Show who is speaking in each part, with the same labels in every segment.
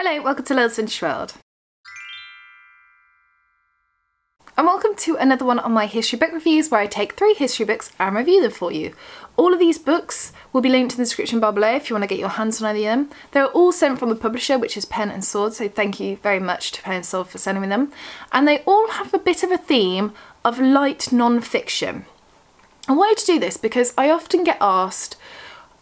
Speaker 1: Hello, welcome to Lil's Vintage World. And welcome to another one of my history book reviews where I take 3 history books and review them for you. All of these books will be linked in the description bar below if you want to get your hands on any of them. They're all sent from the publisher, which is Pen and Sword, so thank you very much to Pen and Sword for sending me them. And they all have a bit of a theme of light non-fiction. I wanted to do this because I often get asked,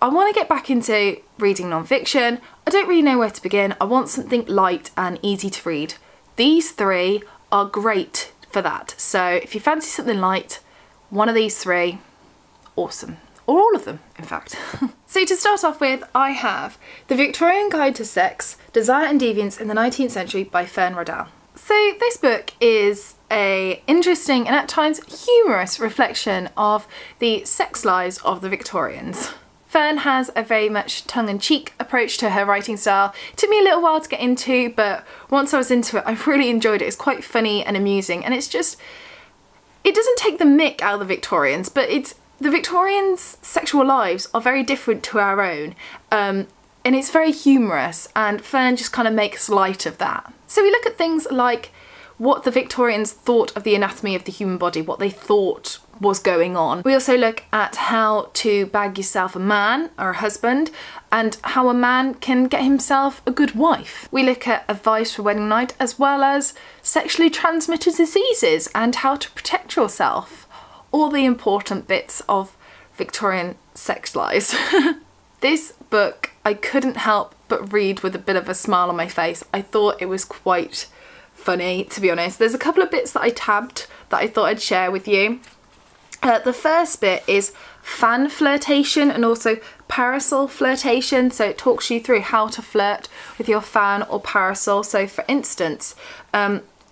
Speaker 1: I want to get back into reading non-fiction, I don't really know where to begin, I want something light and easy to read. These 3 are great for that. So if you fancy something light, one of these 3, awesome. Or all of them, in fact. So to start off with, I have The Victorian Guide to Sex, Desire and Deviance in the 19th Century by Fern. So this book is an interesting and at times humorous reflection of the sex lives of the Victorians. Fern has a very much tongue-in-cheek approach to her writing style. It took me a little while to get into, but once I was into it, I really enjoyed it. It's quite funny and amusing, and it's just, it doesn't take the mick out of the Victorians, but the Victorians' sexual lives are very different to our own, and it's very humorous, and Fern just kind of makes light of that. So we look at things like what the Victorians thought of the anatomy of the human body, what they thought was going on. We also look at how to bag yourself a man or a husband and how a man can get himself a good wife. We look at advice for wedding night as well as sexually transmitted diseases and how to protect yourself. All the important bits of Victorian sex lives. This book I couldn't help but read with a bit of a smile on my face. I thought it was quite funny, to be honest. There's a couple of bits that I tabbed that I thought I'd share with you. The first bit is fan flirtation and also parasol flirtation. So it talks you through how to flirt with your fan or parasol. So for instance,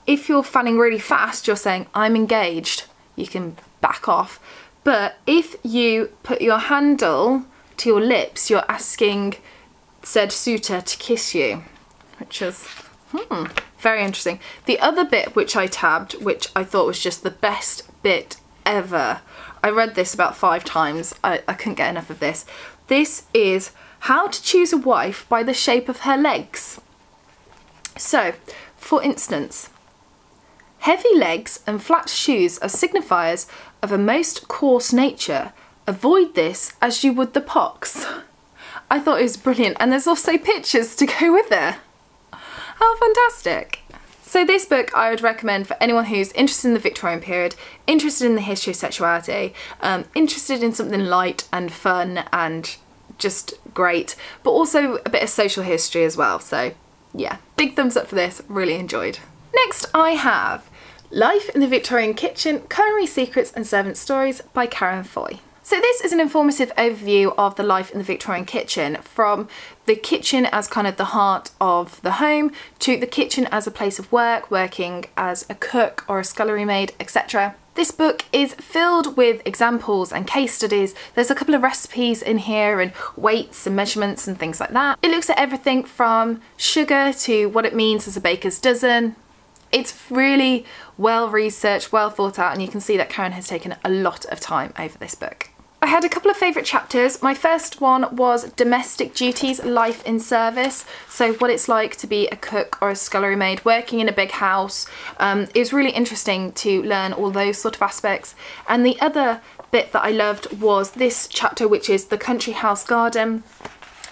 Speaker 1: if you're fanning really fast, you're saying, I'm engaged. You can back off. But if you put your handle to your lips, you're asking said suitor to kiss you, which is very interesting. The other bit which I tabbed, which I thought was just the best bit ever. I read this about 5 times. I couldn't get enough of this. This is how to choose a wife by the shape of her legs. So, for instance, heavy legs and flat shoes are signifiers of a most coarse nature. Avoid this as you would the pox. I thought it was brilliant, and there's also pictures to go with it. How fantastic. So this book I would recommend for anyone who's interested in the Victorian period, interested in the history of sexuality, interested in something light and fun and just great, but also a bit of social history as well. So yeah, big thumbs up for this, really enjoyed. Next I have Life in the Victorian Kitchen, Culinary Secrets and Servant Stories by Karen Foy. So this is an informative overview of the life in the Victorian kitchen, from the kitchen as kind of the heart of the home to the kitchen as a place of work, working as a cook or a scullery maid, etc. This book is filled with examples and case studies. There's a couple of recipes in here and weights and measurements and things like that. It looks at everything from sugar to what it means as a baker's dozen. It's really well researched, well thought out, and you can see that Karen has taken a lot of time over this book. I had a couple of favourite chapters. My first one was Domestic Duties, Life in Service. So what it's like to be a cook or a scullery maid working in a big house. It was really interesting to learn all those sort of aspects. And the other bit that I loved was this chapter, which is the country house garden.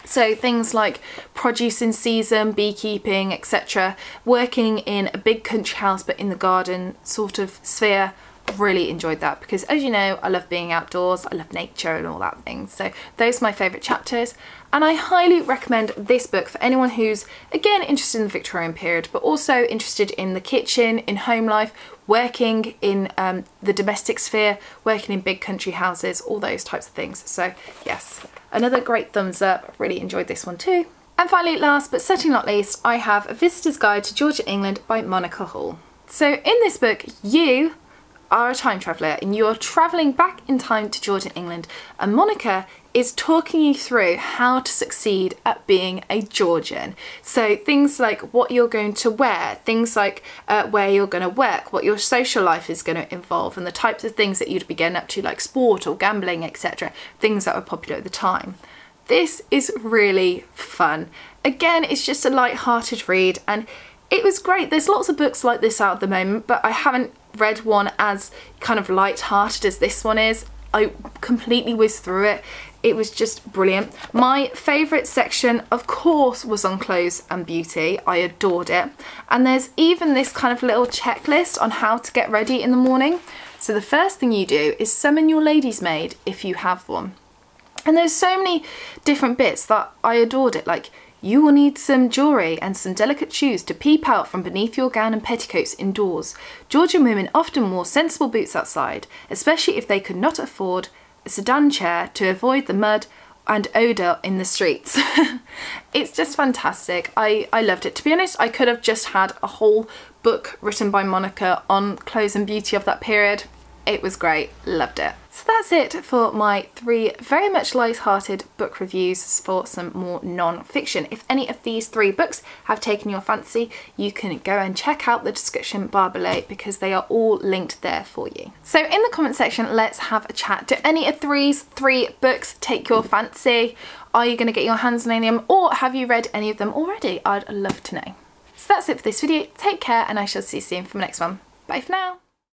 Speaker 1: So things like produce in season, beekeeping, etc. Working in a big country house but in the garden sort of sphere. Really enjoyed that because, as you know, I love being outdoors, I love nature and all that things. So those are my favourite chapters, and I highly recommend this book for anyone who's again interested in the Victorian period but also interested in the kitchen, in home life, working in the domestic sphere, working in big country houses, all those types of things. So yes, another great thumbs up. Really enjoyed this one too. And finally, last but certainly not least, I have A Visitor's Guide to Georgia, England by Monica Hall. So in this book, you are a time traveller and you're travelling back in time to Georgia, England, and Monica is talking you through how to succeed at being a Georgian. So things like what you're going to wear, things like where you're going to work, what your social life is going to involve, and the types of things that you'd be getting up to, like sport or gambling, etc. Things that were popular at the time. This is really fun. Again, it's just a light-hearted read, and it was great. There's lots of books like this out at the moment, but I haven't read one as kind of light-hearted as this one is. I completely whizzed through it. It was just brilliant. My favourite section, of course, was on clothes and beauty. I adored it. And there's even this kind of little checklist on how to get ready in the morning. So the first thing you do is summon your lady's maid if you have one. And there's so many different bits that I adored it. Like, you will need some jewellery and some delicate shoes to peep out from beneath your gown and petticoats indoors. Georgian women often wore sensible boots outside, especially if they could not afford a sedan chair to avoid the mud and odour in the streets. It's just fantastic. I loved it. To be honest, I could have just had a whole book written by Monica on clothes and beauty of that period. It was great. Loved it. So that's it for my 3 very much light-hearted book reviews for some more non-fiction. If any of these 3 books have taken your fancy, you can go and check out the description bar below because they are all linked there for you. So in the comment section, let's have a chat. Do any of these 3 books take your fancy? Are you going to get your hands on any of them, or have you read any of them already? I'd love to know. So that's it for this video. Take care, and I shall see you soon for my next one. Bye for now.